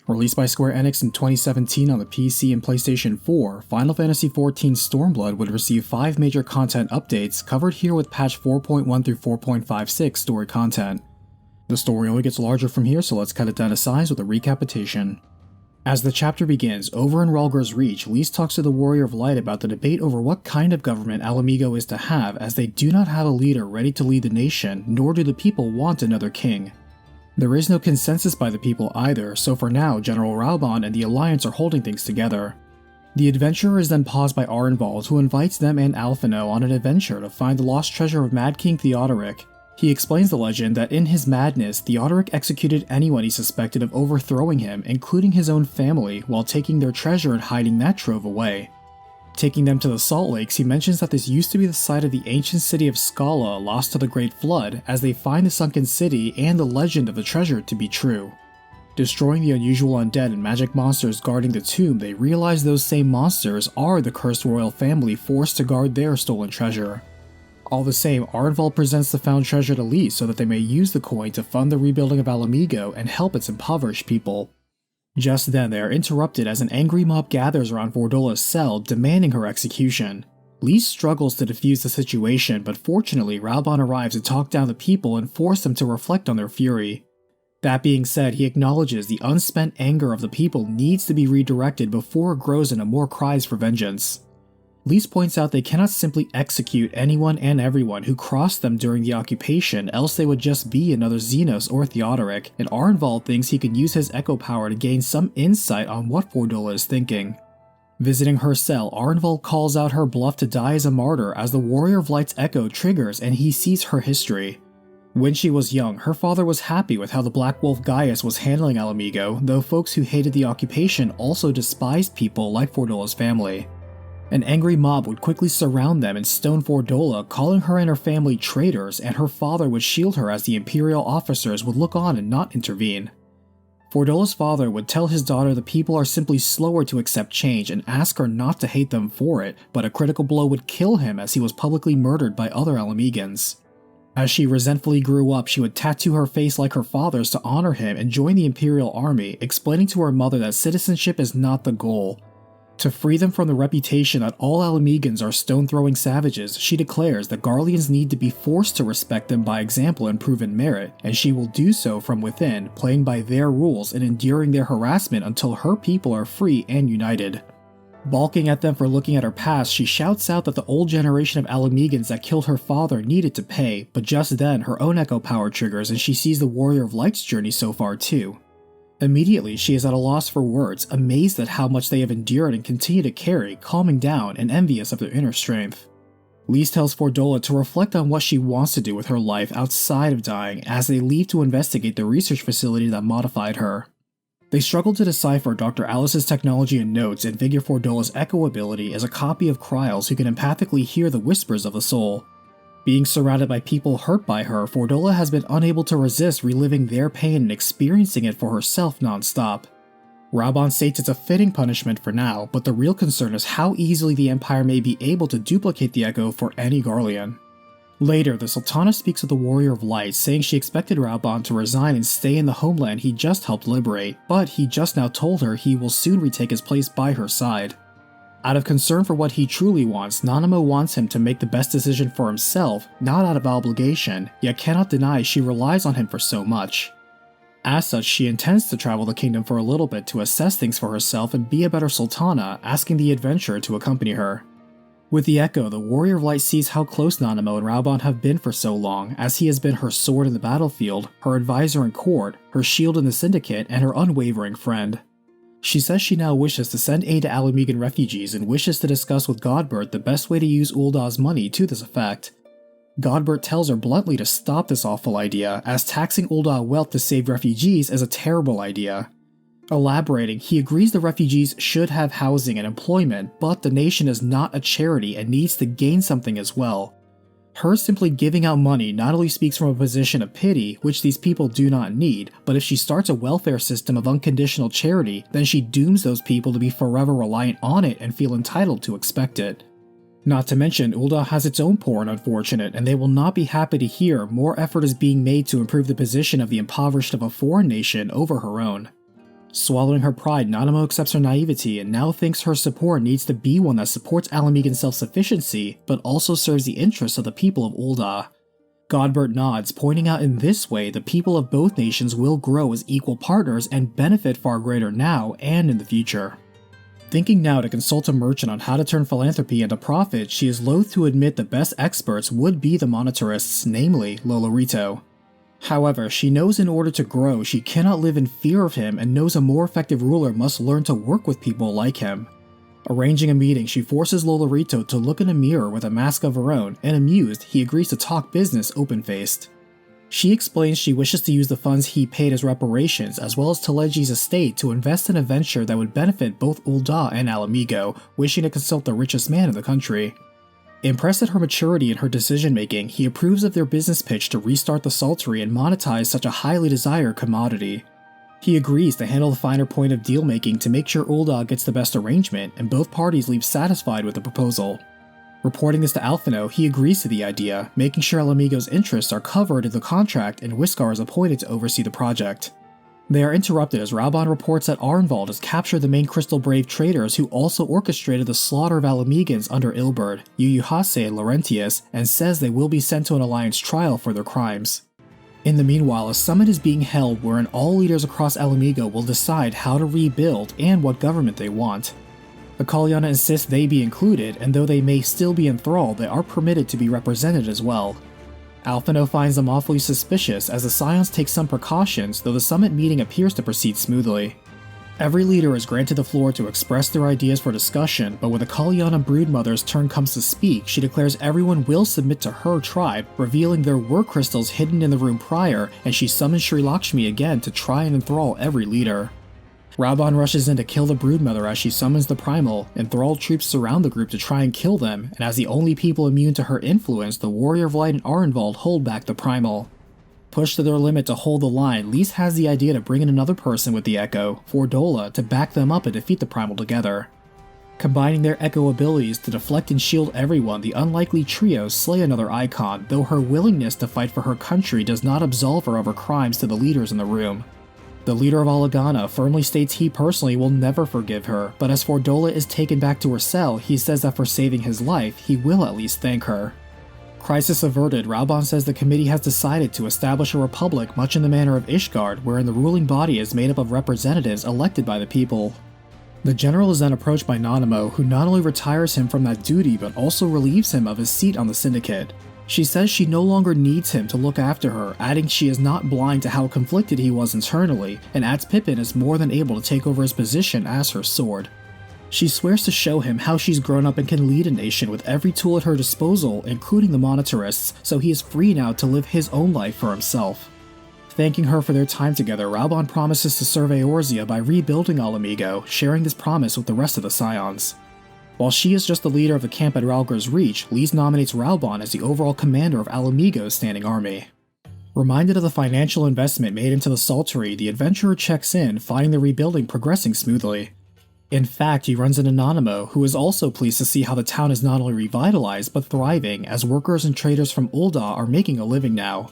Released by Square Enix in 2017 on the PC and PlayStation 4, Final Fantasy XIV Stormblood would receive 5 major content updates covered here with patch 4.1 through 4.56 story content. The story only gets larger from here, so let's cut it down to size with a recapitation. As the chapter begins, over in Rhalgr's Reach, Lyse talks to the Warrior of Light about the debate over what kind of government Ala Mhigan is to have, as they do not have a leader ready to lead the nation, nor do the people want another king. There is no consensus by the people either, so for now, General Raubahn and the Alliance are holding things together. The adventurer is then paused by Arenvald, who invites them and Alphinaud on an adventure to find the lost treasure of Mad King Theodoric. He explains the legend that in his madness, Theodoric executed anyone he suspected of overthrowing him, including his own family, while taking their treasure and hiding that trove away. Taking them to the Salt Lakes, he mentions that this used to be the site of the ancient city of Scala lost to the Great Flood, as they find the sunken city and the legend of the treasure to be true. Destroying the unusual undead and magic monsters guarding the tomb, they realize those same monsters are the cursed royal family forced to guard their stolen treasure. All the same, Arenvald presents the found treasure to Lyse so that they may use the coin to fund the rebuilding of Ala Mhigan and help its impoverished people. Just then, they are interrupted as an angry mob gathers around Fordola's cell, demanding her execution. Lyse struggles to defuse the situation, but fortunately Raubahn arrives to talk down the people and force them to reflect on their fury. That being said, he acknowledges the unspent anger of the people needs to be redirected before it grows into more cries for vengeance. Lyse points out they cannot simply execute anyone and everyone who crossed them during the occupation, else they would just be another Xenos or Theodoric, and Arenvald thinks he can use his echo power to gain some insight on what Fordola is thinking. Visiting her cell, Arenvald calls out her bluff to die as a martyr as the Warrior of Light's echo triggers and he sees her history. When she was young, her father was happy with how the Black Wolf Gaius was handling Ala Mhigan, though folks who hated the occupation also despised people like Fordola's family. An angry mob would quickly surround them and stone Fordola, calling her and her family traitors, and her father would shield her as the Imperial officers would look on and not intervene. Fordola's father would tell his daughter the people are simply slower to accept change and ask her not to hate them for it, but a critical blow would kill him as he was publicly murdered by other Ala Mhigans. As she resentfully grew up, she would tattoo her face like her father's to honor him and join the Imperial Army, explaining to her mother that citizenship is not the goal. To free them from the reputation that all Ala Mhigans are stone-throwing savages, she declares that Garleans need to be forced to respect them by example and proven merit, and she will do so from within, playing by their rules and enduring their harassment until her people are free and united. Balking at them for looking at her past, she shouts out that the old generation of Ala Mhigans that killed her father needed to pay, but just then her own echo power triggers and she sees the Warrior of Light's journey so far too. Immediately, she is at a loss for words, amazed at how much they have endured and continue to carry, calming down and envious of their inner strength. Lyse tells Fordola to reflect on what she wants to do with her life outside of dying as they leave to investigate the research facility that modified her. They struggle to decipher Dr. Alice's technology and notes and figure Fordola's echo ability is a copy of Kryle's who can empathically hear the whispers of the soul. Being surrounded by people hurt by her, Fordola has been unable to resist reliving their pain and experiencing it for herself non-stop. Raubahn states it's a fitting punishment for now, but the real concern is how easily the Empire may be able to duplicate the echo for any Garlean. Later, the Sultana speaks with the Warrior of Light, saying she expected Raubahn to resign and stay in the homeland he just helped liberate, but he just now told her he will soon retake his place by her side. Out of concern for what he truly wants, Nanamo wants him to make the best decision for himself, not out of obligation, yet cannot deny she relies on him for so much. As such, she intends to travel the kingdom for a little bit to assess things for herself and be a better Sultana, asking the adventurer to accompany her. With the Echo, the Warrior of Light sees how close Nanamo and Raubahn have been for so long, as he has been her sword in the battlefield, her advisor in court, her shield in the Syndicate, and her unwavering friend. She says she now wishes to send aid to Ala Mhigan refugees and wishes to discuss with Godbert the best way to use Ul'dah's money to this effect. Godbert tells her bluntly to stop this awful idea, as taxing Ul'dah wealth to save refugees is a terrible idea. Elaborating, he agrees the refugees should have housing and employment, but the nation is not a charity and needs to gain something as well. Her simply giving out money not only speaks from a position of pity, which these people do not need, but if she starts a welfare system of unconditional charity, then she dooms those people to be forever reliant on it and feel entitled to expect it. Not to mention, Ul'dah has its own poor and unfortunate, and they will not be happy to hear more effort is being made to improve the position of the impoverished of a foreign nation over her own. Swallowing her pride, Nanamo accepts her naivety and now thinks her support needs to be one that supports Ala Mhigan's self-sufficiency, but also serves the interests of the people of Ul'dah. Godbert nods, pointing out in this way the people of both nations will grow as equal partners and benefit far greater now and in the future. Thinking now to consult a merchant on how to turn philanthropy into profit, she is loath to admit the best experts would be the monetarists, namely Lolorito. However, she knows in order to grow, she cannot live in fear of him and knows a more effective ruler must learn to work with people like him. Arranging a meeting, she forces Lolorito to look in a mirror with a mask of her own, and amused, he agrees to talk business open-faced. She explains she wishes to use the funds he paid as reparations, as well as Telegi's estate, to invest in a venture that would benefit both Ul'dah and Ala Mhigan, wishing to consult the richest man in the country. Impressed at her maturity in her decision-making, he approves of their business pitch to restart the Saltery and monetize such a highly desired commodity. He agrees to handle the finer point of deal-making to make sure Ul'dah gets the best arrangement, and both parties leave satisfied with the proposal. Reporting this to Alphino, he agrees to the idea, making sure Ala Mhigan's interests are covered in the contract and Whiskar is appointed to oversee the project. They are interrupted as Raubahn reports that Arnvald has captured the main Crystal Brave traders who also orchestrated the slaughter of Ala Mhigans under Ilberd, Yuyuhase and Laurentius, and says they will be sent to an alliance trial for their crimes. In the meanwhile, a summit is being held wherein all leaders across Ala Mhigan will decide how to rebuild and what government they want. The Kalyana insist they be included, and though they may still be enthralled, they are permitted to be represented as well. Alphino finds them awfully suspicious as the Scions take some precautions, though the summit meeting appears to proceed smoothly. Every leader is granted the floor to express their ideas for discussion, but when the Kalyana broodmother's turn comes to speak, she declares everyone will submit to her tribe, revealing there were crystals hidden in the room prior, and she summons Sri Lakshmi again to try and enthrall every leader. Raubahn rushes in to kill the broodmother as she summons the primal. Enthralled troops surround the group to try and kill them, and as the only people immune to her influence, the Warrior of Light and Arnvald hold back the primal. Pushed to their limit to hold the line, Lys has the idea to bring in another person with the Echo, Fordola, to back them up and defeat the primal together. Combining their Echo abilities to deflect and shield everyone, the unlikely trio slay another icon, though her willingness to fight for her country does not absolve her of her crimes to the leaders in the room. The leader of Alagana firmly states he personally will never forgive her, but as Fordola is taken back to her cell, he says that for saving his life, he will at least thank her. Crisis averted, Raubahn says the committee has decided to establish a republic much in the manner of Ishgard, wherein the ruling body is made up of representatives elected by the people. The general is then approached by Nanamo, who not only retires him from that duty but also relieves him of his seat on the syndicate. She says she no longer needs him to look after her, adding she is not blind to how conflicted he was internally, and adds Pippin is more than able to take over his position as her sword. She swears to show him how she's grown up and can lead a nation with every tool at her disposal, including the monetarists, so he is free now to live his own life for himself. Thanking her for their time together, Raubahn promises to serve Eorzea by rebuilding Ala Mhigan, sharing this promise with the rest of the Scions. While she is just the leader of the camp at Ralgar's Reach, Lys nominates Raubahn as the overall commander of Ala Mhigan's standing army. Reminded of the financial investment made into the Saltery, the adventurer checks in, finding the rebuilding progressing smoothly. In fact, he runs into Nanamo, who is also pleased to see how the town is not only revitalized but thriving, as workers and traders from Ul'dah are making a living now.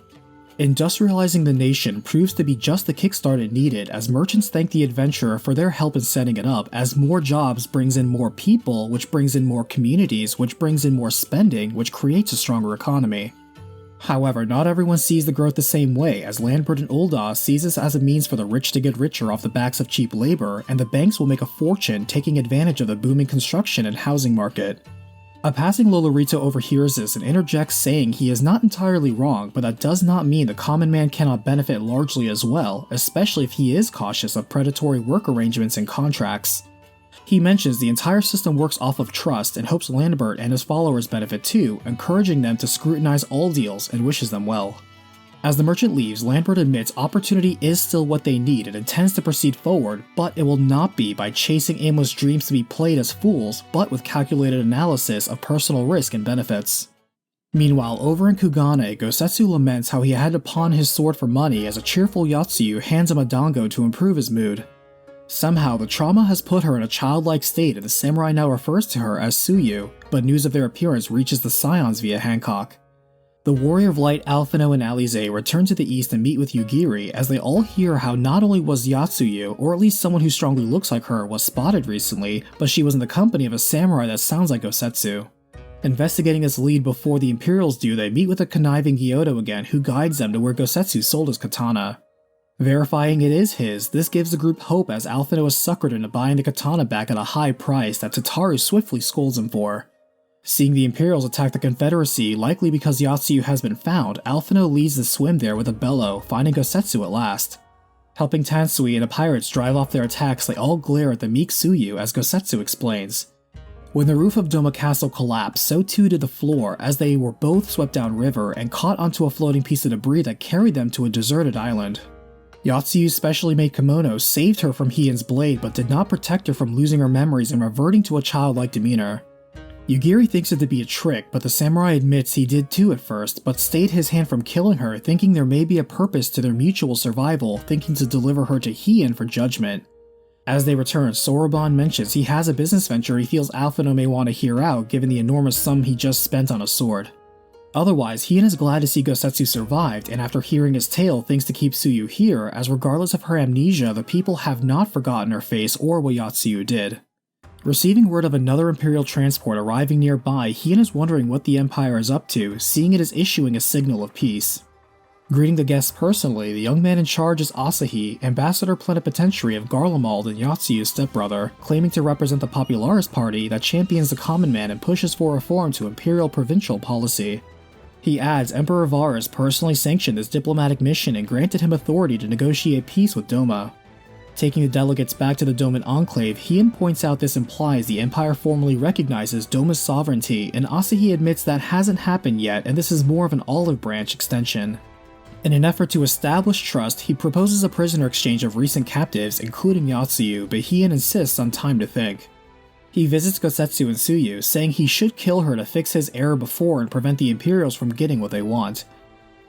Industrializing the nation proves to be just the kickstart it needed, as merchants thank the adventurer for their help in setting it up, as more jobs brings in more people, which brings in more communities, which brings in more spending, which creates a stronger economy. However, not everyone sees the growth the same way, as Landbird and Ul'dah sees this as a means for the rich to get richer off the backs of cheap labor, and the banks will make a fortune taking advantage of the booming construction and housing market. A passing Lolorito overhears this and interjects, saying he is not entirely wrong, but that does not mean the common man cannot benefit largely as well, especially if he is cautious of predatory work arrangements and contracts. He mentions the entire system works off of trust and hopes Landbert and his followers benefit too, encouraging them to scrutinize all deals and wishes them well. As the merchant leaves, Landbert admits opportunity is still what they need and intends to proceed forward, but it will not be by chasing aimless dreams to be played as fools, but with calculated analysis of personal risk and benefits. Meanwhile, over in Kugane, Gosetsu laments how he had to pawn his sword for money as a cheerful Yotsuyu hands him a dango to improve his mood. Somehow, the trauma has put her in a childlike state and the samurai now refers to her as Tsuyu, but news of their appearance reaches the Scions via Hancock. The Warrior of Light Alphino and Alize return to the east and meet with Yugiri as they all hear how not only was Yotsuyu, or at least someone who strongly looks like her, was spotted recently, but she was in the company of a samurai that sounds like Gosetsu. Investigating this lead before the Imperials do, they meet with a conniving Gyuto again who guides them to where Gosetsu sold his katana. Verifying it is his, this gives the group hope as Alphino is suckered into buying the katana back at a high price that Tataru swiftly scolds him for. Seeing the Imperials attack the Confederacy, likely because Yotsuyu has been found, Alphino leads the swim there with a bellow, finding Gosetsu at last. Helping Tansui and the pirates drive off their attacks, they all glare at the meek Tsuyu as Gosetsu explains. When the roof of Doma Castle collapsed, so too did the floor, as they were both swept downriver and caught onto a floating piece of debris that carried them to a deserted island. Yotsuyu's specially made kimono saved her from Heian's blade but did not protect her from losing her memories and reverting to a childlike demeanor. Yugiri thinks it to be a trick, but the samurai admits he did too at first, but stayed his hand from killing her, thinking there may be a purpose to their mutual survival, thinking to deliver her to Heian for judgment. As they return, Soroban mentions he has a business venture he feels Alphino may want to hear out given the enormous sum he just spent on a sword. Otherwise, Heian is glad to see Gosetsu survived, and after hearing his tale thinks to keep Tsuyu here, as regardless of her amnesia, the people have not forgotten her face or what Yotsuyu did. Receiving word of another Imperial transport arriving nearby, Heian is wondering what the Empire is up to, seeing it as issuing a signal of peace. Greeting the guests personally, the young man in charge is Asahi, ambassador plenipotentiary of Garlemald and Yotsuyu's stepbrother, claiming to represent the Popularis party that champions the common man and pushes for reform to Imperial provincial policy. He adds Emperor Varus personally sanctioned this diplomatic mission and granted him authority to negotiate peace with Doma. Taking the delegates back to the Doman Enclave, Heian points out this implies the Empire formally recognizes Doma's sovereignty, and Asahi admits that hasn't happened yet and this is more of an olive branch extension. In an effort to establish trust, he proposes a prisoner exchange of recent captives, including Yotsuyu, but Heian insists on time to think. He visits Gosetsu and Tsuyu, saying he should kill her to fix his error before and prevent the Imperials from getting what they want.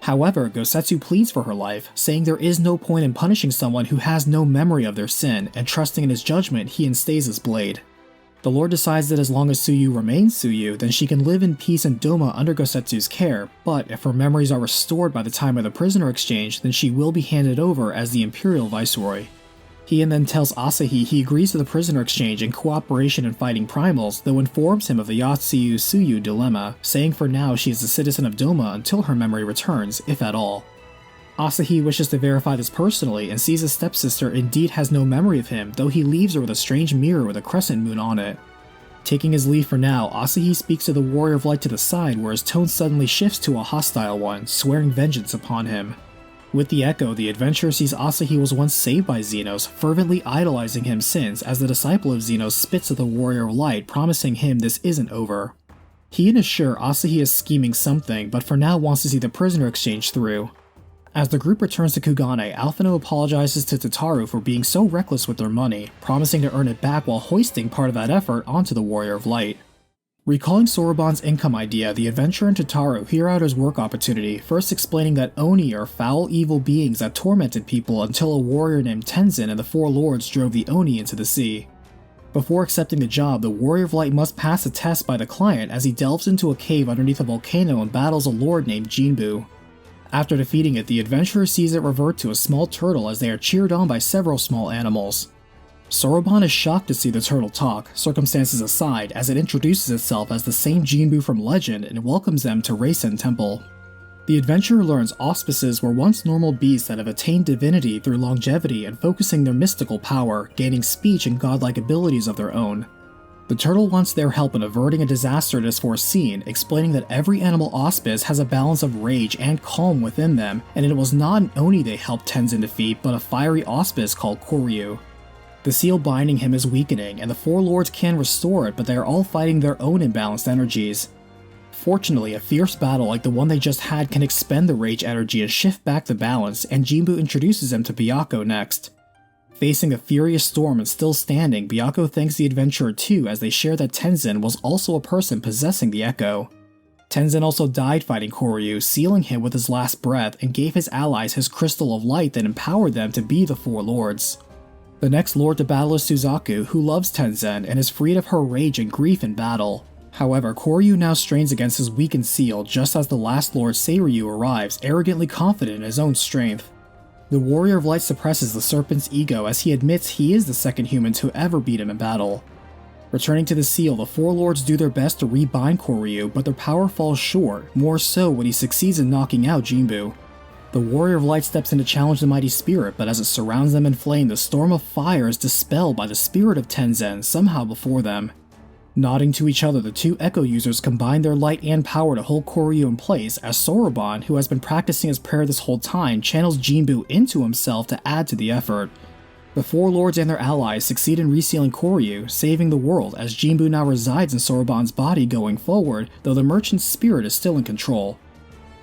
However, Gosetsu pleads for her life, saying there is no point in punishing someone who has no memory of their sin, and trusting in his judgment, he instays his blade. The Lord decides that as long as Tsuyu remains Tsuyu, then she can live in peace in Doma under Gosetsu's care, but if her memories are restored by the time of the prisoner exchange, then she will be handed over as the Imperial Viceroy. Heian then tells Asahi he agrees to the prisoner exchange and cooperation in fighting primals, though informs him of the Yotsuyu-Tsuyu dilemma, saying for now she is a citizen of Doma until her memory returns, if at all. Asahi wishes to verify this personally and sees his stepsister indeed has no memory of him, though he leaves her with a strange mirror with a crescent moon on it. Taking his leave for now, Asahi speaks to the Warrior of Light to the side where his tone suddenly shifts to a hostile one, swearing vengeance upon him. With the echo, the adventurer sees Asahi was once saved by Xenos, fervently idolizing him since, as the disciple of Xenos spits at the Warrior of Light, promising him this isn't over. Heian is sure Asahi is scheming something, but for now wants to see the prisoner exchange through. As the group returns to Kugane, Alphino apologizes to Tataru for being so reckless with their money, promising to earn it back while hoisting part of that effort onto the Warrior of Light. Recalling Soroban's income idea, the adventurer and Tataru hear out his work opportunity, first explaining that Oni are foul evil beings that tormented people until a warrior named Tenzin and the Four Lords drove the Oni into the sea. Before accepting the job, the Warrior of Light must pass a test by the client as he delves into a cave underneath a volcano and battles a lord named Jinbu. After defeating it, the adventurer sees it revert to a small turtle as they are cheered on by several small animals. Soroban is shocked to see the turtle talk, circumstances aside, as it introduces itself as the same Jinbu from legend and welcomes them to Reisen Temple. The adventurer learns auspices were once normal beasts that have attained divinity through longevity and focusing their mystical power, gaining speech and godlike abilities of their own. The turtle wants their help in averting a disaster it has foreseen, explaining that every animal auspice has a balance of rage and calm within them, and it was not an Oni they helped Tenzin defeat, but a fiery auspice called Koryu. The seal binding him is weakening, and the Four Lords can restore it, but they are all fighting their own imbalanced energies. Fortunately, a fierce battle like the one they just had can expend the rage energy and shift back the balance, and Jinbu introduces them to Byakko next. Facing a furious storm and still standing, Byakko thanks the adventurer too as they share that Tenzin was also a person possessing the Echo. Tenzin also died fighting Koryu, sealing him with his last breath, and gave his allies his crystal of light that empowered them to be the Four Lords. The next lord to battle is Suzaku, who loves Tenzin and is freed of her rage and grief in battle. However, Koryu now strains against his weakened seal just as the last Lord Seiryu arrives, arrogantly confident in his own strength. The Warrior of Light suppresses the Serpent's ego as he admits he is the second human to ever beat him in battle. Returning to the seal, the four lords do their best to rebind Koryu, but their power falls short, more so when he succeeds in knocking out Jinbu. The Warrior of Light steps in to challenge the mighty spirit, but as it surrounds them in flame, the storm of fire is dispelled by the spirit of Tenzen somehow before them. Nodding to each other, the two Echo users combine their light and power to hold Koryu in place as Soroban, who has been practicing his prayer this whole time, channels Jinbu into himself to add to the effort. The four lords and their allies succeed in resealing Koryu, saving the world as Jinbu now resides in Soroban's body going forward, though the merchant's spirit is still in control.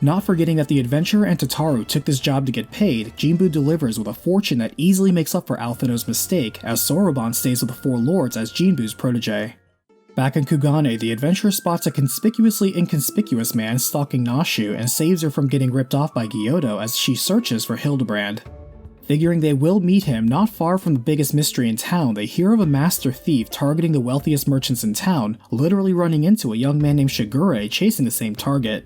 Not forgetting that the adventurer and Tataru took this job to get paid, Jinbu delivers with a fortune that easily makes up for Alphinaud's mistake, as Soroban stays with the four lords as Jinbu's protege. Back in Kugane, the adventurer spots a conspicuously inconspicuous man stalking Nashu and saves her from getting ripped off by Gyuto as she searches for Hildebrand. Figuring they will meet him not far from the biggest mystery in town, they hear of a master thief targeting the wealthiest merchants in town, literally running into a young man named Shigure chasing the same target.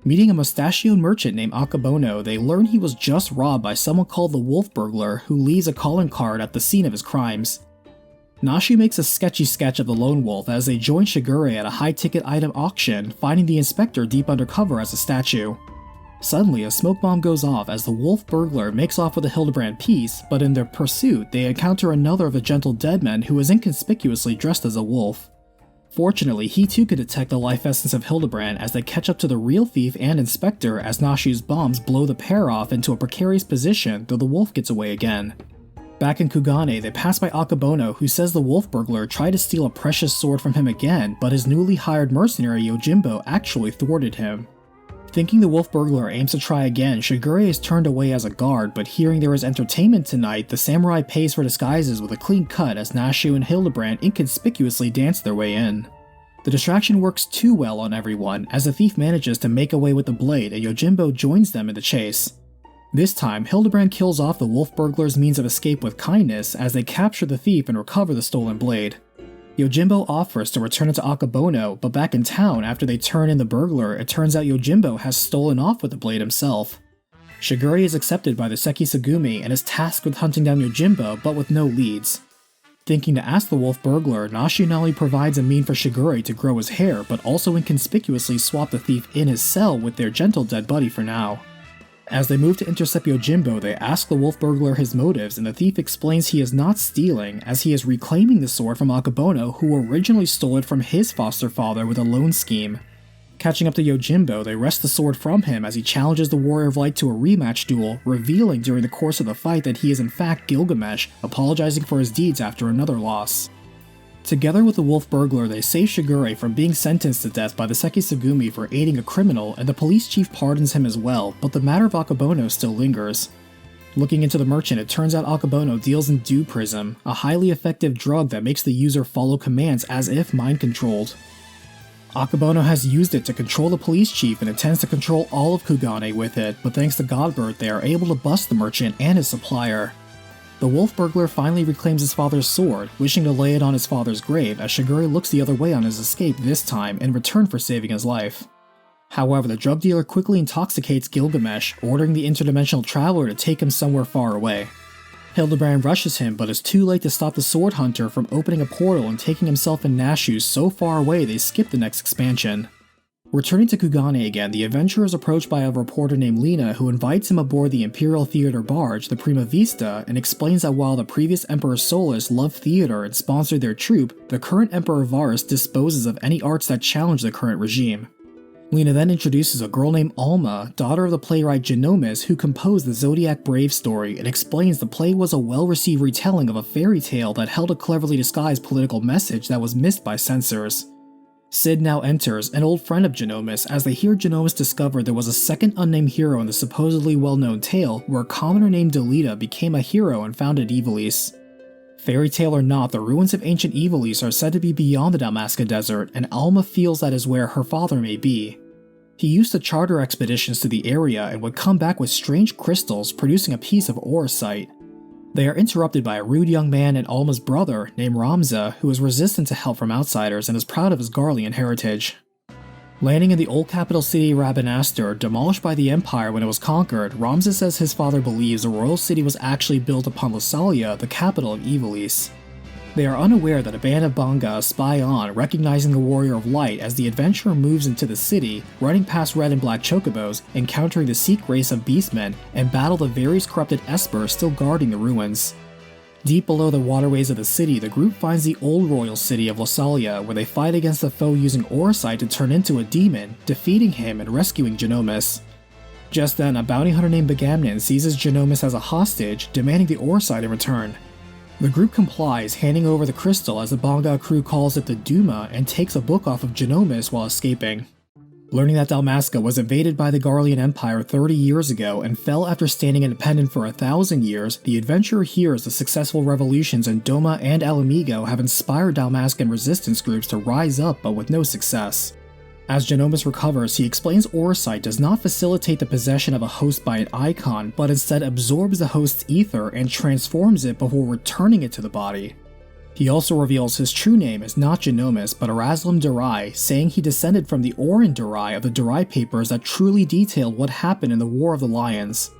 Meeting a mustachioed merchant named Akabono, they learn he was just robbed by someone called the Wolf Burglar, who leaves a calling card at the scene of his crimes. Nashi makes a sketchy sketch of the lone wolf as they join Shigure at a high-ticket item auction, finding the inspector deep undercover as a statue. Suddenly, a smoke bomb goes off as the wolf burglar makes off with a Hildebrand piece, but in their pursuit, they encounter another of the gentle deadmen who is inconspicuously dressed as a wolf. Fortunately, he too can detect the life essence of Hildebrand as they catch up to the real thief and inspector as Nashi's bombs blow the pair off into a precarious position, though the wolf gets away again. Back in Kugane, they pass by Akabono, who says the wolf burglar tried to steal a precious sword from him again, but his newly hired mercenary Yojimbo actually thwarted him. Thinking the wolf burglar aims to try again, Shigure is turned away as a guard, but hearing there is entertainment tonight, the samurai pays for disguises with a clean cut as Nashu and Hildebrand inconspicuously dance their way in. The distraction works too well on everyone, as the thief manages to make away with the blade and Yojimbo joins them in the chase. This time, Hildebrand kills off the wolf burglar's means of escape with kindness as they capture the thief and recover the stolen blade. Yojimbo offers to return it to Akabono, but back in town after they turn in the burglar, it turns out Yojimbo has stolen off with the blade himself. Shigure is accepted by the Sekisagumi and is tasked with hunting down Yojimbo, but with no leads. Thinking to ask the wolf burglar, Nashi not only provides a mean for Shigure to grow his hair, but also inconspicuously swap the thief in his cell with their gentle dead buddy for now. As they move to intercept Yojimbo, they ask the wolf burglar his motives, and the thief explains he is not stealing, as he is reclaiming the sword from Akabono, who originally stole it from his foster father with a loan scheme. Catching up to Yojimbo, they wrest the sword from him as he challenges the Warrior of Light to a rematch duel, revealing during the course of the fight that he is in fact Gilgamesh, apologizing for his deeds after another loss. Together with the wolf burglar, they save Shigure from being sentenced to death by the Sekisagumi for aiding a criminal, and the police chief pardons him as well, but the matter of Akabono still lingers. Looking into the merchant, it turns out Akabono deals in Dew Prism, a highly effective drug that makes the user follow commands as if mind-controlled. Akabono has used it to control the police chief and intends to control all of Kugane with it, but thanks to Godbird, they are able to bust the merchant and his supplier. The wolf burglar finally reclaims his father's sword, wishing to lay it on his father's grave as Shigure looks the other way on his escape this time in return for saving his life. However, the drug dealer quickly intoxicates Gilgamesh, ordering the interdimensional traveler to take him somewhere far away. Hildebrand rushes him, but is too late to stop the sword hunter from opening a portal and taking himself and Nashu so far away they skip the next expansion. Returning to Kugane again, the adventurer is approached by a reporter named Lena who invites him aboard the Imperial Theater barge, the Prima Vista, and explains that while the previous Emperor Solus loved theater and sponsored their troupe, the current Emperor Varus disposes of any arts that challenge the current regime. Lena then introduces a girl named Alma, daughter of the playwright Genomus, who composed the Zodiac Brave story, and explains the play was a well-received retelling of a fairy tale that held a cleverly disguised political message that was missed by censors. Sid now enters, an old friend of Genomus, as they hear Genomus discover there was a second unnamed hero in the supposedly well-known tale where a commoner named Delita became a hero and founded Ivalice. Fairy tale or not, the ruins of ancient Ivalice are said to be beyond the Dalmasca Desert, and Alma feels that is where her father may be. He used to charter expeditions to the area and would come back with strange crystals, producing a piece of auracite. They are interrupted by a rude young man and Alma's brother named Ramza, who is resistant to help from outsiders and is proud of his Garlean heritage. Landing in the old capital city Rabanastre, demolished by the Empire when it was conquered, Ramza says his father believes the royal city was actually built upon Lusalia, the capital of Ivalice. They are unaware that a band of Banga spy on, recognizing the Warrior of Light as the adventurer moves into the city, running past red and black chocobos, encountering the Sikh race of beastmen, and battle the various corrupted Esper still guarding the ruins. Deep below the waterways of the city, the group finds the old royal city of Lusalia, where they fight against the foe using Orosite to turn into a demon, defeating him and rescuing Genomus. Just then, a bounty hunter named Begamnon seizes Genomus as a hostage, demanding the Orosite in return. The group complies, handing over the crystal as the Banga crew calls it the Duma and takes a book off of Genomus while escaping. Learning that Dalmasca was invaded by the Garlean Empire 30 years ago and fell after standing independent for 1,000 years, the adventurer hears the successful revolutions in Doma and Ala Mhigan have inspired Dalmascan resistance groups to rise up, but with no success. As Genomus recovers, he explains Orosite does not facilitate the possession of a host by an icon, but instead absorbs the host's ether and transforms it before returning it to the body. He also reveals his true name is not Genomus, but Eraslam Durai, saying he descended from the Orin Durai of the Durai papers that truly detailed what happened in the War of the Lions.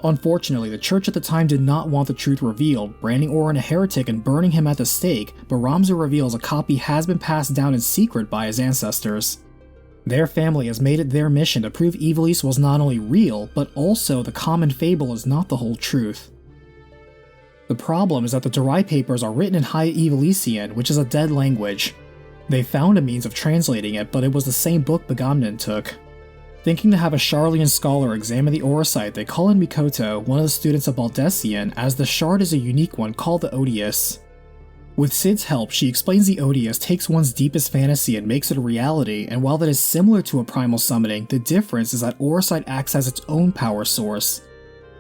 Unfortunately, the church at the time did not want the truth revealed, branding Orin a heretic and burning him at the stake, but Ramza reveals a copy has been passed down in secret by his ancestors. Their family has made it their mission to prove Ivalice was not only real, but also the common fable is not the whole truth. The problem is that the Durai papers are written in High Ivalician, which is a dead language. They found a means of translating it, but it was the same book Begamnon took. Thinking to have a Sharlayan scholar examine the Orosite, they call in Mikoto, one of the students of Baldessian, as the shard is a unique one called the Odious. With Sid's help, she explains the Odious takes one's deepest fantasy and makes it a reality, and while that is similar to a primal summoning, the difference is that Orosite acts as its own power source.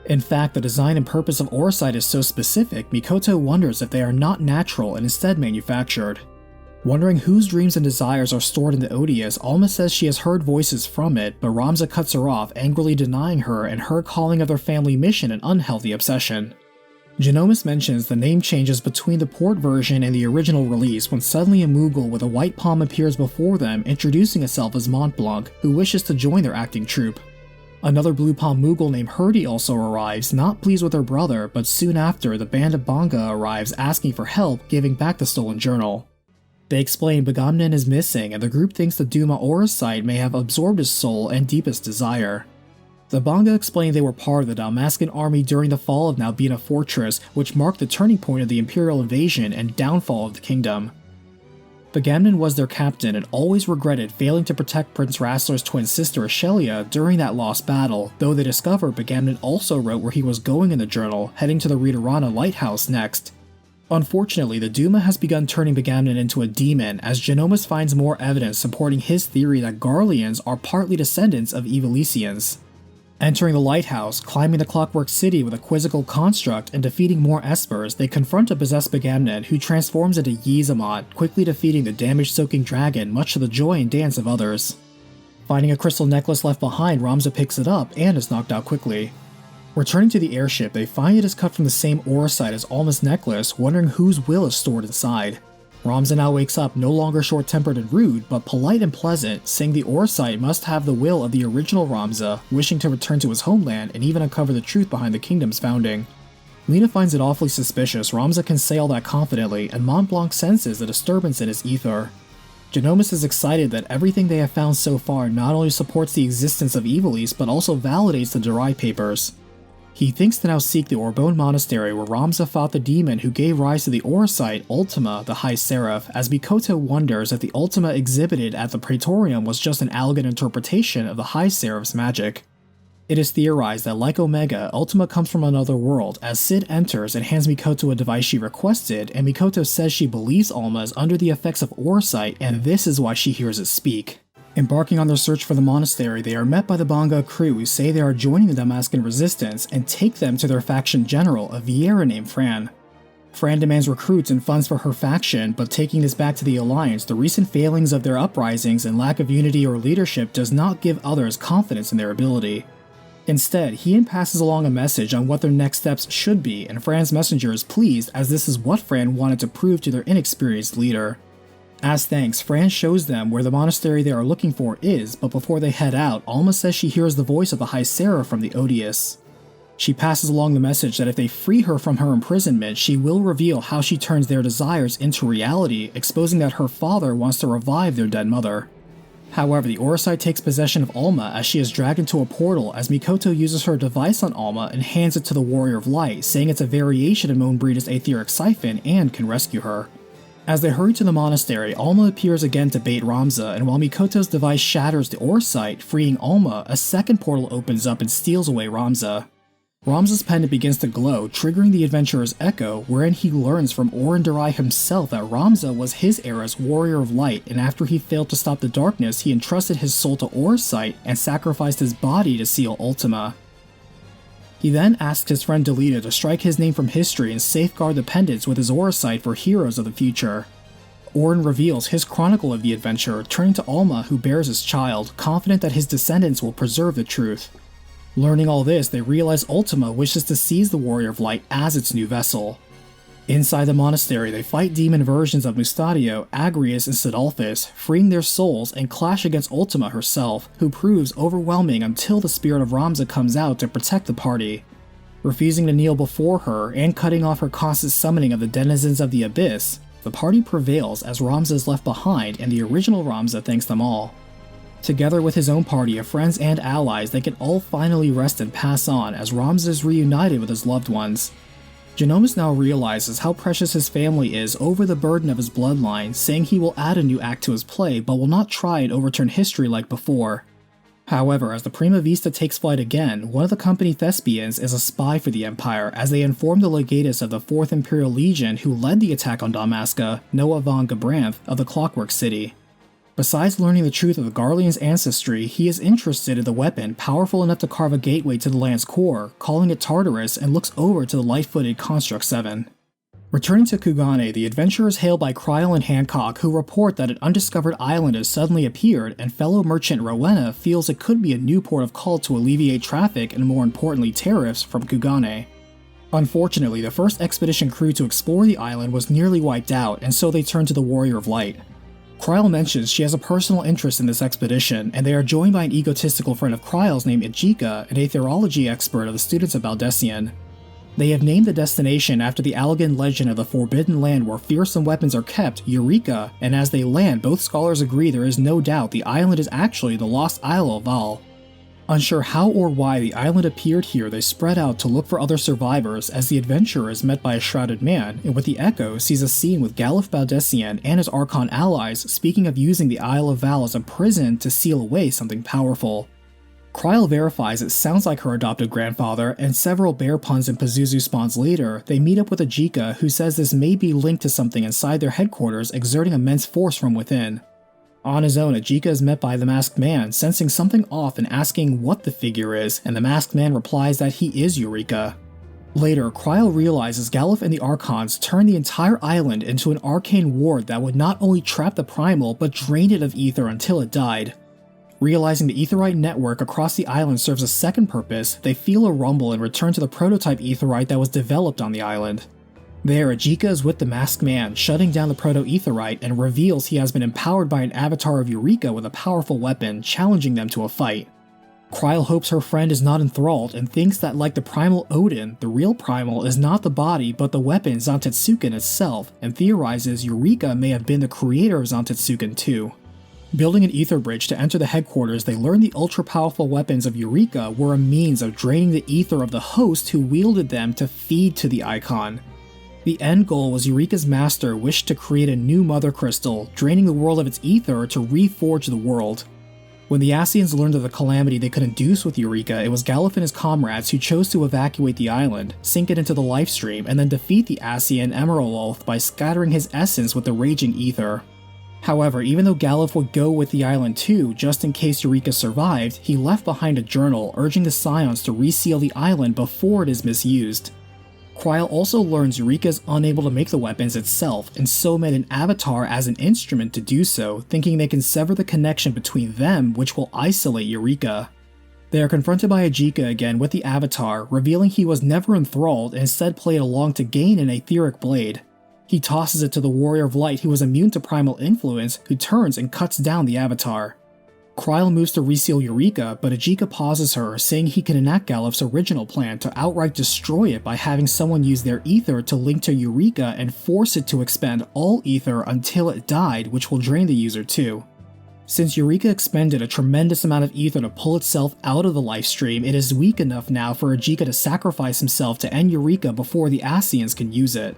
In fact, the design and purpose of Orosite is so specific, Mikoto wonders if they are not natural and instead manufactured. Wondering whose dreams and desires are stored in the Odious, Alma says she has heard voices from it, but Ramza cuts her off, angrily denying her and her calling of their family mission an unhealthy obsession. Genomus mentions the name changes between the port version and the original release when suddenly a Moogle with a white palm appears before them, introducing itself as Mont Blanc, who wishes to join their acting troupe. Another blue palm Moogle named Herdy also arrives, not pleased with her brother, but soon after, the band of Banga arrives asking for help, giving back the stolen journal. They explain Begamnon is missing, and the group thinks the Duma Orosite may have absorbed his soul and deepest desire. The Banga explained they were part of the Dalmascan army during the fall of Nalbina Fortress, which marked the turning point of the Imperial invasion and downfall of the kingdom. Begamnon was their captain and always regretted failing to protect Prince Rassler's twin sister Ashelia during that lost battle, though they discover Begamnon also wrote where he was going in the journal, heading to the Ritorana lighthouse next. Unfortunately, the Duma has begun turning Begamnon into a demon, as Genomus finds more evidence supporting his theory that Garleans are partly descendants of Ivalicians. Entering the lighthouse, climbing the Clockwork City with a quizzical construct, and defeating more Espers, they confront a possessed Begamnon who transforms into Yzamot, quickly defeating the damage-soaking dragon much to the joy and dance of others. Finding a crystal necklace left behind, Ramza picks it up and is knocked out quickly. Returning to the airship, they find it is cut from the same Orosite as Alma's necklace, wondering whose will is stored inside. Ramza now wakes up no longer short-tempered and rude, but polite and pleasant, saying the Orosite must have the will of the original Ramza, wishing to return to his homeland and even uncover the truth behind the kingdom's founding. Lena finds it awfully suspicious Ramza can say all that confidently, and Mont Blanc senses a disturbance in his ether. Genomus is excited that everything they have found so far not only supports the existence of Ivalice, but also validates the Durai papers. He thinks to now seek the Orbone Monastery where Ramza fought the demon who gave rise to the Orosite, Ultima, the High Seraph, as Mikoto wonders if the Ultima exhibited at the Praetorium was just an elegant interpretation of the High Seraph's magic. It is theorized that like Omega, Ultima comes from another world, as Sid enters and hands Mikoto a device she requested, and Mikoto says she believes Alma is under the effects of Orosite, and this is why she hears it speak. Embarking on their search for the monastery, they are met by the Banga crew who say they are joining the Damascan resistance and take them to their faction general, a Vieira named Fran. Fran demands recruits and funds for her faction, but taking this back to the Alliance, the recent failings of their uprisings and lack of unity or leadership does not give others confidence in their ability. Instead, Hien passes along a message on what their next steps should be, and Fran's messenger is pleased as this is what Fran wanted to prove to their inexperienced leader. As thanks, Fran shows them where the monastery they are looking for is, but before they head out, Alma says she hears the voice of the High Seraph from the Odious. She passes along the message that if they free her from her imprisonment, she will reveal how she turns their desires into reality, exposing that her father wants to revive their dead mother. However, the Orosite takes possession of Alma as she is dragged into a portal as Mikoto uses her device on Alma and hands it to the Warrior of Light, saying it's a variation of Moanbreeda's Aetheric Siphon and can rescue her. As they hurry to the monastery, Alma appears again to bait Ramza, and while Mikoto's device shatters the Orosite, freeing Alma, a second portal opens up and steals away Ramza. Ramza's pendant begins to glow, triggering the adventurer's echo, wherein he learns from Orin Durai himself that Ramza was his era's Warrior of Light, and after he failed to stop the darkness, he entrusted his soul to Orosite and sacrificed his body to seal Ultima. He then asks his friend Delita to strike his name from history and safeguard the pendants with his Orosite for heroes of the future. Orin reveals his chronicle of the adventure, turning to Alma, who bears his child, confident that his descendants will preserve the truth. Learning all this, they realize Ultima wishes to seize the Warrior of Light as its new vessel. Inside the monastery, they fight demon versions of Mustadio, Agrius, and Sidolphus, freeing their souls, and clash against Ultima herself, who proves overwhelming until the spirit of Ramza comes out to protect the party. Refusing to kneel before her, and cutting off her constant summoning of the denizens of the Abyss, the party prevails as Ramza is left behind, and the original Ramza thanks them all. Together with his own party of friends and allies, they can all finally rest and pass on as Ramza is reunited with his loved ones. Genomus now realizes how precious his family is over the burden of his bloodline, saying he will add a new act to his play but will not try and overturn history like before. However, as the Prima Vista takes flight again, one of the company thespians is a spy for the Empire as they inform the legatus of the 4th Imperial Legion who led the attack on Damaska, Noah von Gabranth of the Clockwork City. Besides learning the truth of the Garlean's ancestry, he is interested in the weapon powerful enough to carve a gateway to the land's core, calling it Tartarus, and looks over to the light-footed Construct 7. Returning to Kugane, the adventurer is hailed by Kryl and Hancock, who report that an undiscovered island has suddenly appeared, and fellow merchant Rowena feels it could be a new port of call to alleviate traffic and more importantly tariffs from Kugane. Unfortunately, the first expedition crew to explore the island was nearly wiped out, and so they turn to the Warrior of Light. Kryl mentions she has a personal interest in this expedition, and they are joined by an egotistical friend of Kryl's named Ijika, an aetherology expert of the students of Baldessian. They have named the destination after the Allegan legend of the Forbidden Land where fearsome weapons are kept, Eureka, and as they land, both scholars agree there is no doubt the island is actually the lost Isle of Val. Unsure how or why the island appeared here, they spread out to look for other survivors as the adventurer is met by a shrouded man, and with the Echo sees a scene with Galuf Baldessian and his Archon allies speaking of using the Isle of Val as a prison to seal away something powerful. Kryl verifies it sounds like her adopted grandfather, and several bear puns and Pazuzu spawns later, they meet up with Ijika who says this may be linked to something inside their headquarters exerting immense force from within. On his own, Ijika is met by the Masked Man, sensing something off and asking what the figure is, and the Masked Man replies that he is Eureka. Later, Kryl realizes Galuf and the Archons turned the entire island into an arcane ward that would not only trap the Primal, but drain it of ether until it died. Realizing the Aetherite network across the island serves a second purpose, they feel a rumble and return to the prototype Aetherite that was developed on the island. There, Ijika is with the Masked Man, shutting down the Proto-Aetherite, and reveals he has been empowered by an avatar of Eureka with a powerful weapon, challenging them to a fight. Kryl hopes her friend is not enthralled and thinks that like the Primal Odin, the real Primal is not the body but the weapon Zantetsuken itself, and theorizes Eureka may have been the creator of Zantetsuken too. Building an ether bridge to enter the headquarters, they learn the ultra-powerful weapons of Eureka were a means of draining the ether of the host who wielded them to feed to the icon. The end goal was Eureka's master wished to create a new mother crystal, draining the world of its ether to reforge the world. When the Ascians learned of the calamity they could induce with Eureka, it was Galuf and his comrades who chose to evacuate the island, sink it into the lifestream, and then defeat the Ascian Emerald by scattering his essence with the raging ether. However, even though Galuf would go with the island too, just in case Eureka survived, he left behind a journal urging the Scions to reseal the island before it is misused. Kryl also learns Eureka is unable to make the weapons itself, and so made an avatar as an instrument to do so, thinking they can sever the connection between them, which will isolate Eureka. They are confronted by Ajika again with the Avatar, revealing he was never enthralled and instead played along to gain an etheric blade. He tosses it to the Warrior of Light who was immune to primal influence, who turns and cuts down the Avatar. Kryle moves to reseal Eureka, but Ajika pauses her, saying he can enact Galuf's original plan to outright destroy it by having someone use their ether to link to Eureka and force it to expend all ether until it died, which will drain the user too. Since Eureka expended a tremendous amount of ether to pull itself out of the lifestream, it is weak enough now for Ajika to sacrifice himself to end Eureka before the Ascians can use it.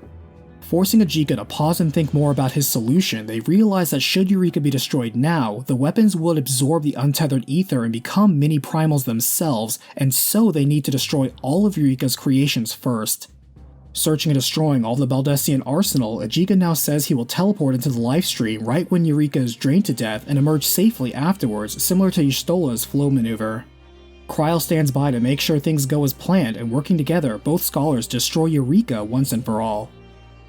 Forcing Ajika to pause and think more about his solution, they realize that should Eureka be destroyed now, the weapons would absorb the untethered ether and become mini-primals themselves, and so they need to destroy all of Eureka's creations first. Searching and destroying all the Baldessian arsenal, Ajika now says he will teleport into the lifestream right when Eureka is drained to death and emerge safely afterwards, similar to Y'shtola's flow maneuver. Kryle stands by to make sure things go as planned, and working together, both scholars destroy Eureka once and for all.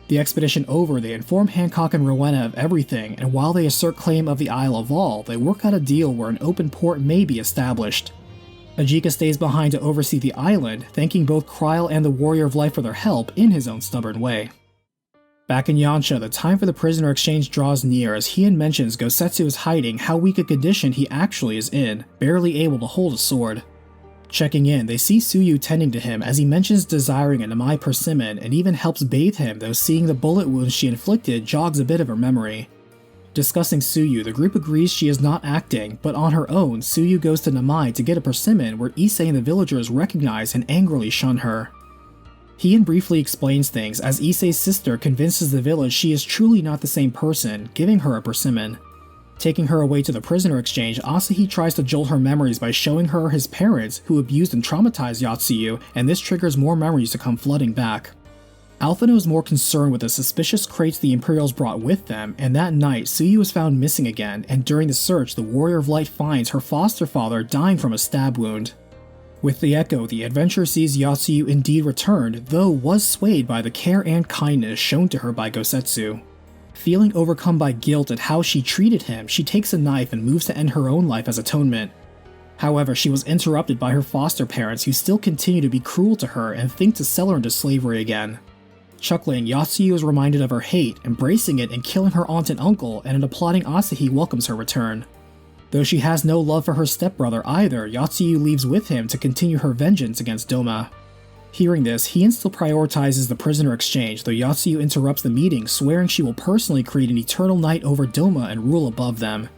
The expedition over, they inform Hancock and Rowena of everything, and while they assert claim of the Isle of All, they work out a deal where an open port may be established. Ajika stays behind to oversee the island, thanking both Kryle and the Warrior of Light for their help in his own stubborn way. Back in Yansha, the time for the prisoner exchange draws near as Hien mentions Gosetsu is hiding how weak a condition he actually is in, barely able to hold a sword. Checking in, they see Tsuyu tending to him as he mentions desiring a Namai persimmon and even helps bathe him, though seeing the bullet wounds she inflicted jogs a bit of her memory. Discussing Tsuyu, the group agrees she is not acting, but on her own, Tsuyu goes to Namai to get a persimmon where Issei and the villagers recognize and angrily shun her. Hien briefly explains things as Issei's sister convinces the village she is truly not the same person, giving her a persimmon. Taking her away to the prisoner exchange, Asahi tries to jolt her memories by showing her his parents, who abused and traumatized Yotsuyu, and this triggers more memories to come flooding back. Alphino is more concerned with the suspicious crates the Imperials brought with them, and that night, Tsuyu was found missing again, and during the search, the Warrior of Light finds her foster father dying from a stab wound. With the Echo, the adventurer sees Yotsuyu indeed returned, though was swayed by the care and kindness shown to her by Gosetsu. Feeling overcome by guilt at how she treated him, she takes a knife and moves to end her own life as atonement. However, she was interrupted by her foster parents who still continue to be cruel to her and think to sell her into slavery again. Chuckling, Yotsuyu is reminded of her hate, embracing it and killing her aunt and uncle, and an applauding Asahi welcomes her return. Though she has no love for her stepbrother either, Yotsuyu leaves with him to continue her vengeance against Doma. Hearing this, Hien still prioritizes the prisoner exchange, though Yotsuyu interrupts the meeting, swearing she will personally create an eternal night over Doma and rule above them.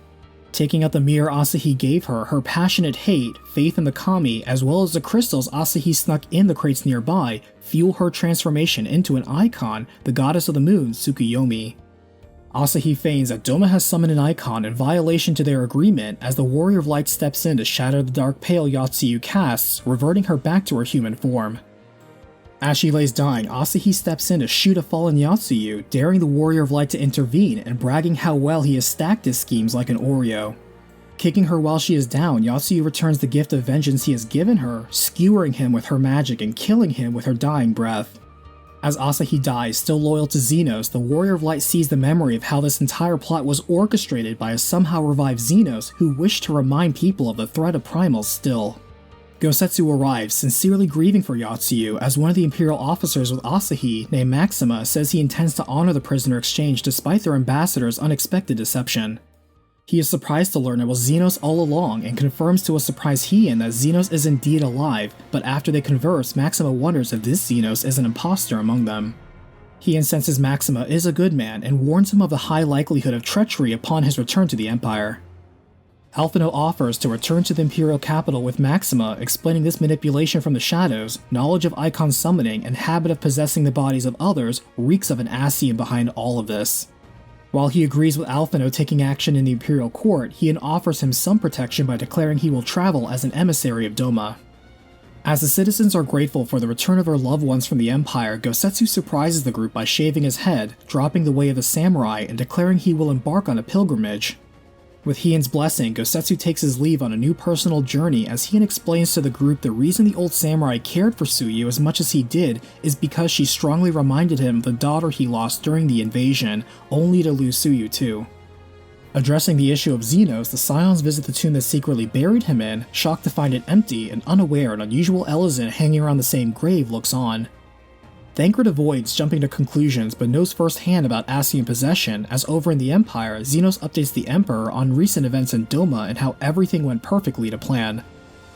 Taking out the mirror Asahi gave her, her passionate hate, faith in the kami, as well as the crystals Asahi snuck in the crates nearby, fuel her transformation into an icon, the goddess of the moon, Tsukuyomi. Asahi feigns that Doma has summoned an icon in violation to their agreement as the Warrior of Light steps in to shatter the dark pale Yotsuyu casts, reverting her back to her human form. As she lays dying, Asahi steps in to shoot a fallen Yotsuyu, daring the Warrior of Light to intervene and bragging how well he has stacked his schemes like an Oreo. Kicking her while she is down, Yotsuyu returns the gift of vengeance he has given her, skewering him with her magic and killing him with her dying breath. As Asahi dies, still loyal to Xenos, the Warrior of Light sees the memory of how this entire plot was orchestrated by a somehow revived Xenos who wished to remind people of the threat of primals still. Gosetsu arrives, sincerely grieving for Yotsuyu, as one of the Imperial officers with Asahi, named Maxima, says he intends to honor the prisoner exchange despite their ambassador's unexpected deception. He is surprised to learn it was Xenos all along and confirms to a surprised Hien that Xenos is indeed alive, but after they converse, Maxima wonders if this Xenos is an imposter among them. Hien senses Maxima is a good man and warns him of the high likelihood of treachery upon his return to the Empire. Alphino offers to return to the Imperial capital with Maxima, explaining this manipulation from the shadows, knowledge of icon summoning, and habit of possessing the bodies of others reeks of an Ascian behind all of this. While he agrees with Alphino taking action in the Imperial court, Hien offers him some protection by declaring he will travel as an emissary of Doma. As the citizens are grateful for the return of their loved ones from the Empire, Gosetsu surprises the group by shaving his head, dropping the way of the samurai, and declaring he will embark on a pilgrimage. With Hien's blessing, Gosetsu takes his leave on a new personal journey as Hien explains to the group the reason the old samurai cared for Tsuyu as much as he did is because she strongly reminded him of the daughter he lost during the invasion, only to lose Tsuyu too. Addressing the issue of Xenos, the Scions visit the tomb that secretly buried him in, shocked to find it empty, and unaware an unusual Elezen hanging around the same grave looks on. Thancred avoids jumping to conclusions but knows firsthand about Ascian possession, as over in the Empire, Xenos updates the Emperor on recent events in Doma and how everything went perfectly to plan.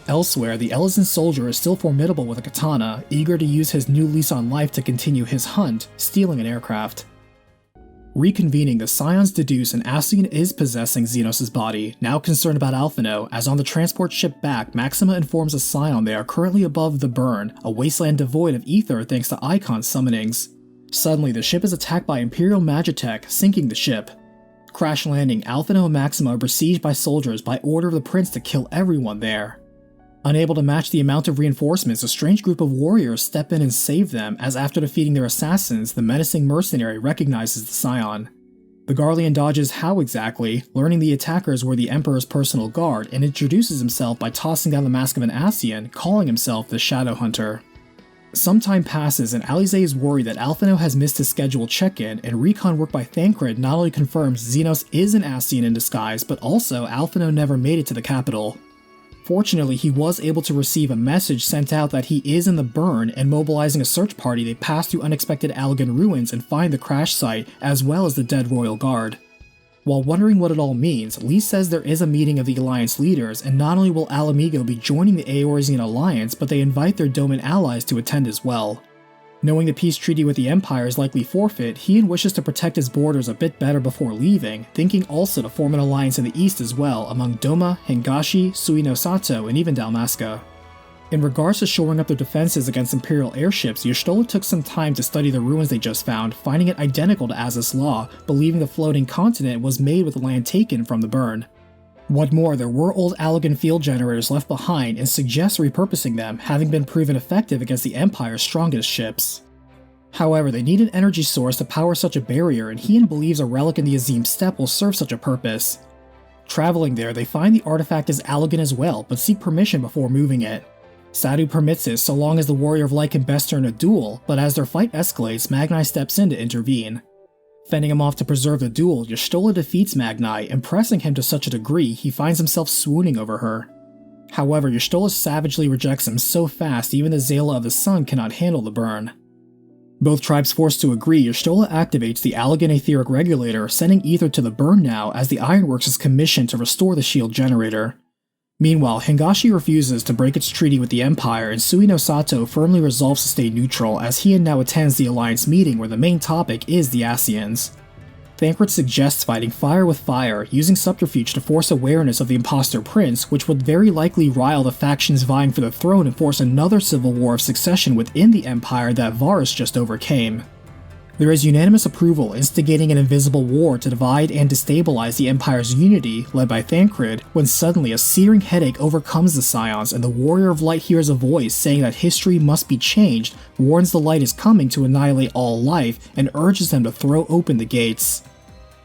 Elsewhere, the Elezen soldier is still formidable with a katana, eager to use his new lease on life to continue his hunt, stealing an aircraft. Reconvening, the Scions deduce an Ascian is possessing Xenos' body, now concerned about Alphino, as on the transport ship back, Maxima informs a Scion they are currently above the Burn, a wasteland devoid of ether thanks to Icon's summonings. Suddenly, the ship is attacked by Imperial Magitech, sinking the ship. Crash landing, Alphino and Maxima are besieged by soldiers by order of the prince to kill everyone there. Unable to match the amount of reinforcements, a strange group of warriors step in and save them, as after defeating their assassins, the menacing mercenary recognizes the Scion. The Garlean dodges how exactly, learning the attackers were the Emperor's personal guard, and introduces himself by tossing down the mask of an Ascian, calling himself the Shadow Hunter. Some time passes and Alize is worried that Alphino has missed his scheduled check-in, and recon work by Thancred not only confirms Xenos is an Ascian in disguise, but also Alphino never made it to the capital. Fortunately, he was able to receive a message sent out that he is in the Burn, and mobilizing a search party, they pass through unexpected Allagan ruins and find the crash site, as well as the dead royal guard. While wondering what it all means, Lee says there is a meeting of the Alliance leaders, and not only will Ala Mhigan be joining the Eorzean Alliance, but they invite their Doman allies to attend as well. Knowing the peace treaty with the Empire is likely forfeit, he wishes to protect his borders a bit better before leaving, thinking also to form an alliance in the east as well among Doma, Hingashi, Suino Sato, and even Dalmasca. In regards to shoring up their defenses against Imperial airships, Y'shtola took some time to study the ruins they just found, finding it identical to Azys Law, believing the floating continent was made with land taken from the Burn. What more, there were old Allagan field generators left behind and suggests repurposing them, having been proven effective against the Empire's strongest ships. However, they need an energy source to power such a barrier, and Heian believes a relic in the Azim Steppe will serve such a purpose. Traveling there, they find the artifact is Allagan as well, but seek permission before moving it. Sadu permits it so long as the Warrior of Light can best her in a duel, but as their fight escalates, Magni steps in to intervene. Fending him off to preserve the duel, Y'shtola defeats Magni, impressing him to such a degree he finds himself swooning over her. However, Y'shtola savagely rejects him so fast even the Zayla of the Sun cannot handle the burn. Both tribes forced to agree, Y'shtola activates the Allagan Etheric Regulator, sending ether to the burn now as the Ironworks is commissioned to restore the shield generator. Meanwhile, Hingashi refuses to break its treaty with the Empire, and Suino Sato firmly resolves to stay neutral as he now attends the Alliance meeting where the main topic is the Ascians. Thancred suggests fighting fire with fire, using subterfuge to force awareness of the imposter prince, which would very likely rile the factions vying for the throne and force another civil war of succession within the Empire that Varus just overcame. There is unanimous approval, instigating an invisible war to divide and destabilize the Empire's unity, led by Thancred, when suddenly a searing headache overcomes the Scions and the Warrior of Light hears a voice saying that history must be changed, warns the light is coming to annihilate all life, and urges them to throw open the gates.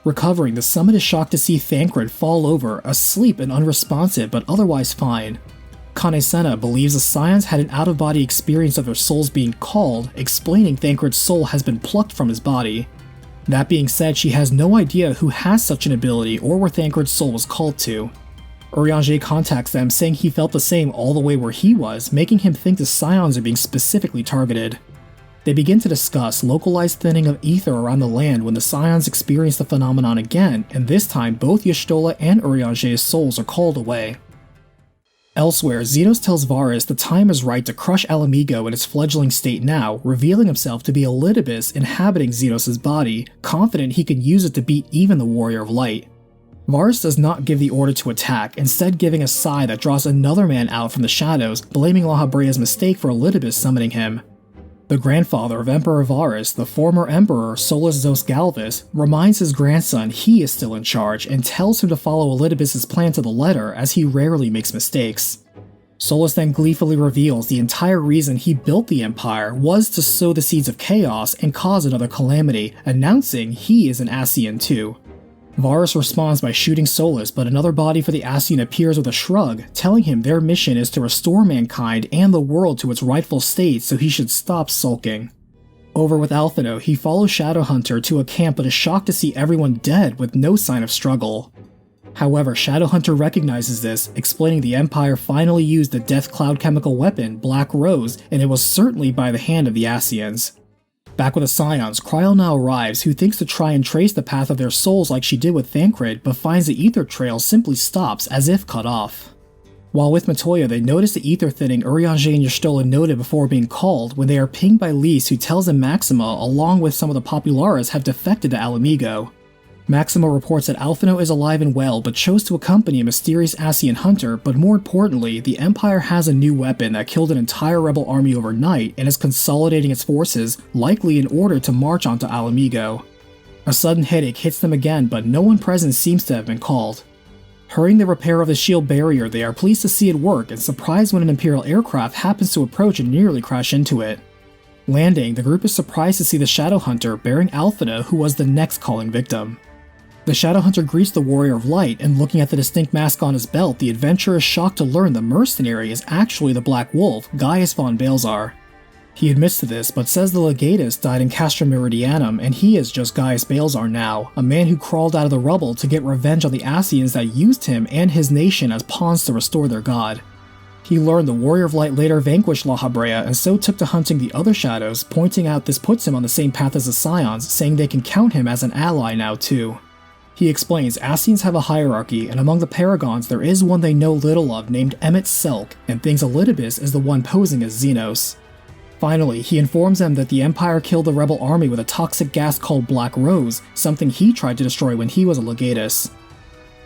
Recovering, the summit is shocked to see Thancred fall over, asleep and unresponsive but otherwise fine. Kane Senna believes the Scions had an out-of-body experience of their souls being called, explaining Thancred's soul has been plucked from his body. That being said, she has no idea who has such an ability or where Thancred's soul was called to. Urianger contacts them, saying he felt the same all the way where he was, making him think the Scions are being specifically targeted. They begin to discuss localized thinning of ether around the land when the Scions experience the phenomenon again, and this time both Y'shtola and Urianger's souls are called away. Elsewhere, Xenos tells Varus the time is right to crush Ala Mhigan in its fledgling state now, revealing himself to be Elidibus inhabiting Xenos' body, confident he can use it to beat even the Warrior of Light. Varus does not give the order to attack, instead giving a sigh that draws another man out from the shadows, blaming La Habrea's mistake for Elidibus summoning him. The grandfather of Emperor Varus, the former Emperor Solus Zos Galvus, reminds his grandson he is still in charge and tells him to follow Elidibus' plan to the letter as he rarely makes mistakes. Solus then gleefully reveals the entire reason he built the Empire was to sow the seeds of chaos and cause another calamity, announcing he is an Ascian too. Varus responds by shooting Solus, but another body for the Ascian appears with a shrug, telling him their mission is to restore mankind and the world to its rightful state, so he should stop sulking. Over with Alphino, he follows Shadowhunter to a camp but is shocked to see everyone dead with no sign of struggle. However, Shadowhunter recognizes this, explaining the Empire finally used the Death Cloud chemical weapon, Black Rose, and it was certainly by the hand of the Ascians. Back with the Scions, Kryl now arrives, who thinks to try and trace the path of their souls like she did with Thancred, but finds the ether trail simply stops, as if cut off. While with Matoya, they notice the ether thinning Urianger and Y'shtola noted before being called when they are pinged by Lys, who tells them Maxima, along with some of the Populares, have defected to Ala Mhigan. Maxima reports that Alphinaud is alive and well, but chose to accompany a mysterious Ascian hunter, but more importantly, the Empire has a new weapon that killed an entire rebel army overnight and is consolidating its forces, likely in order to march onto Ala Mhigan. A sudden headache hits them again, but no one present seems to have been called. Hurrying the repair of the shield barrier, they are pleased to see it work and surprised when an Imperial aircraft happens to approach and nearly crash into it. Landing, the group is surprised to see the Shadowhunter bearing Alphinaud, who was the next calling victim. The Shadowhunter greets the Warrior of Light, and looking at the distinct mask on his belt, the adventurer is shocked to learn the mercenary is actually the Black Wolf, Gaius von Balzar. He admits to this, but says the Legatus died in Castra Meridianum, and he is just Gaius Balzar now, a man who crawled out of the rubble to get revenge on the Ascians that used him and his nation as pawns to restore their god. He learned the Warrior of Light later vanquished La Habrea, and so took to hunting the other shadows, pointing out this puts him on the same path as the Scions, saying they can count him as an ally now too. He explains Ascians have a hierarchy, and among the Paragons there is one they know little of named Emmet Selk, and thinks Elidibus is the one posing as Xenos. Finally, he informs them that the Empire killed the rebel army with a toxic gas called Black Rose, something he tried to destroy when he was a Legatus.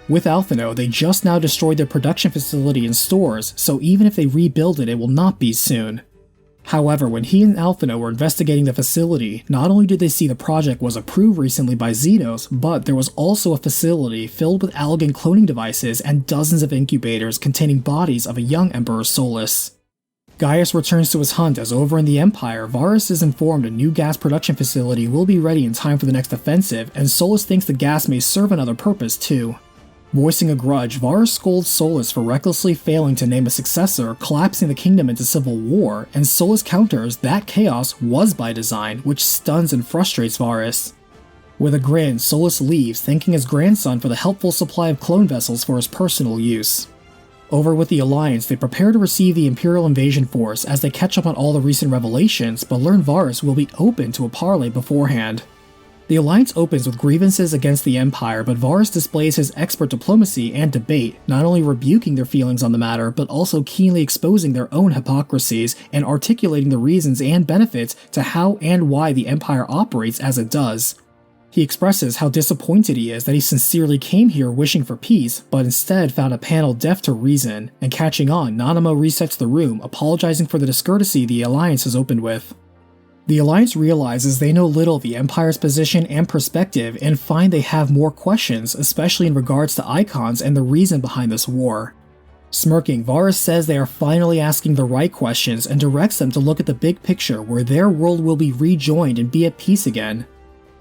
With Alphinaud, they just now destroyed their production facility and stores, so even if they rebuild it, it will not be soon. However, when he and Alphinaud were investigating the facility, not only did they see the project was approved recently by Xenos, but there was also a facility filled with Allagan cloning devices and dozens of incubators containing bodies of a young Emperor Solus. Gaius returns to his hunt as over in the Empire, Varus is informed a new gas production facility will be ready in time for the next offensive, and Solus thinks the gas may serve another purpose too. Voicing a grudge, Varus scolds Solus for recklessly failing to name a successor, collapsing the kingdom into civil war, and Solus counters that chaos was by design, which stuns and frustrates Varus. With a grin, Solus leaves, thanking his grandson for the helpful supply of clone vessels for his personal use. Over with the Alliance, they prepare to receive the Imperial invasion force as they catch up on all the recent revelations, but learn Varus will be open to a parley beforehand. The Alliance opens with grievances against the Empire, but Varus displays his expert diplomacy and debate, not only rebuking their feelings on the matter, but also keenly exposing their own hypocrisies and articulating the reasons and benefits to how and why the Empire operates as it does. He expresses how disappointed he is that he sincerely came here wishing for peace, but instead found a panel deaf to reason, and catching on, Nanamo resets the room, apologizing for the discourtesy the Alliance has opened with. The Alliance realizes they know little of the Empire's position and perspective and find they have more questions, especially in regards to icons and the reason behind this war. Smirking, Varus says they are finally asking the right questions and directs them to look at the big picture where their world will be rejoined and be at peace again.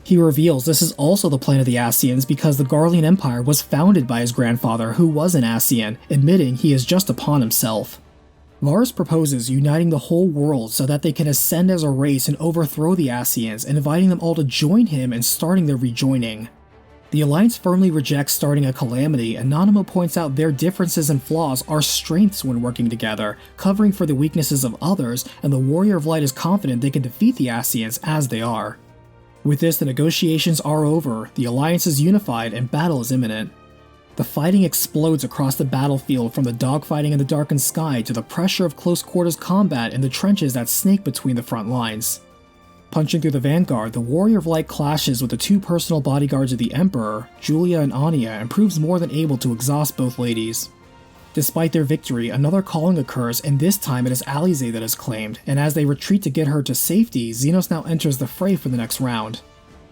He reveals this is also the plan of the Ascians because the Garlean Empire was founded by his grandfather who was an Ascian, admitting he is just a pawn himself. Varus proposes uniting the whole world so that they can ascend as a race and overthrow the Ascians, and inviting them all to join him and starting their rejoining. The Alliance firmly rejects starting a calamity, and Nanamo points out their differences and flaws are strengths when working together, covering for the weaknesses of others, and the Warrior of Light is confident they can defeat the Ascians as they are. With this, the negotiations are over, the Alliance is unified, and battle is imminent. The fighting explodes across the battlefield, from the dogfighting in the darkened sky to the pressure of close quarters combat in the trenches that snake between the front lines. Punching through the vanguard, the Warrior of Light clashes with the two personal bodyguards of the Emperor, Julia and Anya, and proves more than able to exhaust both ladies. Despite their victory, another calling occurs, and this time it is Alize that is claimed, and as they retreat to get her to safety, Xenos now enters the fray for the next round.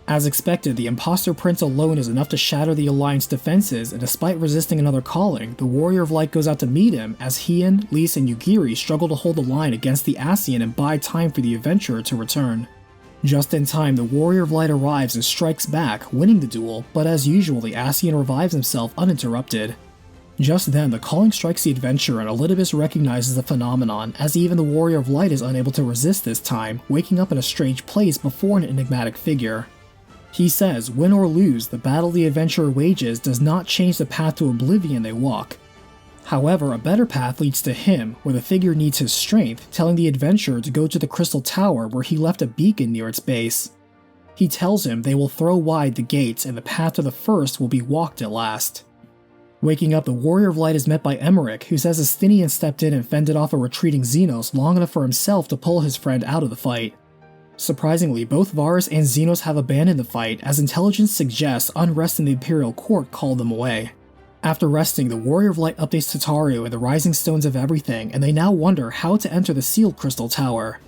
As expected, the Imposter Prince alone is enough to shatter the Alliance defenses, and despite resisting another calling, the Warrior of Light goes out to meet him as Hien, Lys, and Yugiri struggle to hold the line against the Ascian and buy time for the adventurer to return. Just in time, the Warrior of Light arrives and strikes back, winning the duel, but as usual, the Ascian revives himself uninterrupted. Just then, the calling strikes the adventurer and Elidibus recognizes the phenomenon, as even the Warrior of Light is unable to resist this time, waking up in a strange place before an enigmatic figure. He says, win or lose, the battle the adventurer wages does not change the path to oblivion they walk. However, a better path leads to him, where the figure needs his strength, telling the adventurer to go to the Crystal Tower where he left a beacon near its base. He tells him they will throw wide the gates and the path to the first will be walked at last. Waking up, the Warrior of Light is met by Emmerich, who says Estinian stepped in and fended off a retreating Xenos long enough for himself to pull his friend out of the fight. Surprisingly, both Varus and Xenos have abandoned the fight, as intelligence suggests unrest in the Imperial Court called them away. After resting, the Warrior of Light updates Tataru and the Rising Stones of everything, and they now wonder how to enter the sealed Crystal Tower.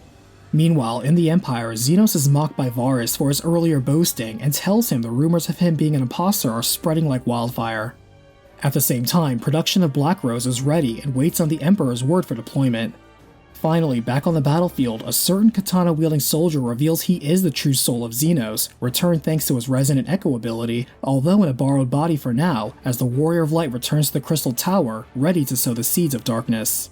Meanwhile, in the Empire, Xenos is mocked by Varus for his earlier boasting and tells him the rumors of him being an imposter are spreading like wildfire. At the same time, production of Black Rose is ready and waits on the Emperor's word for deployment. Finally, back on the battlefield, a certain katana-wielding soldier reveals he is the true soul of Xenos, returned thanks to his resonant echo ability, although in a borrowed body for now, as the Warrior of Light returns to the Crystal Tower, ready to sow the seeds of darkness.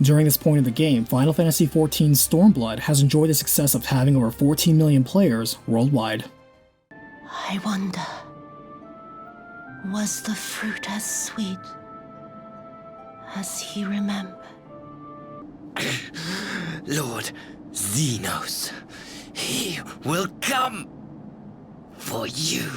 During this point in the game, Final Fantasy XIV Stormblood has enjoyed the success of having over 14 million players worldwide. I wonder, was the fruit as sweet as he remembered? Lord Xenos, he will come for you.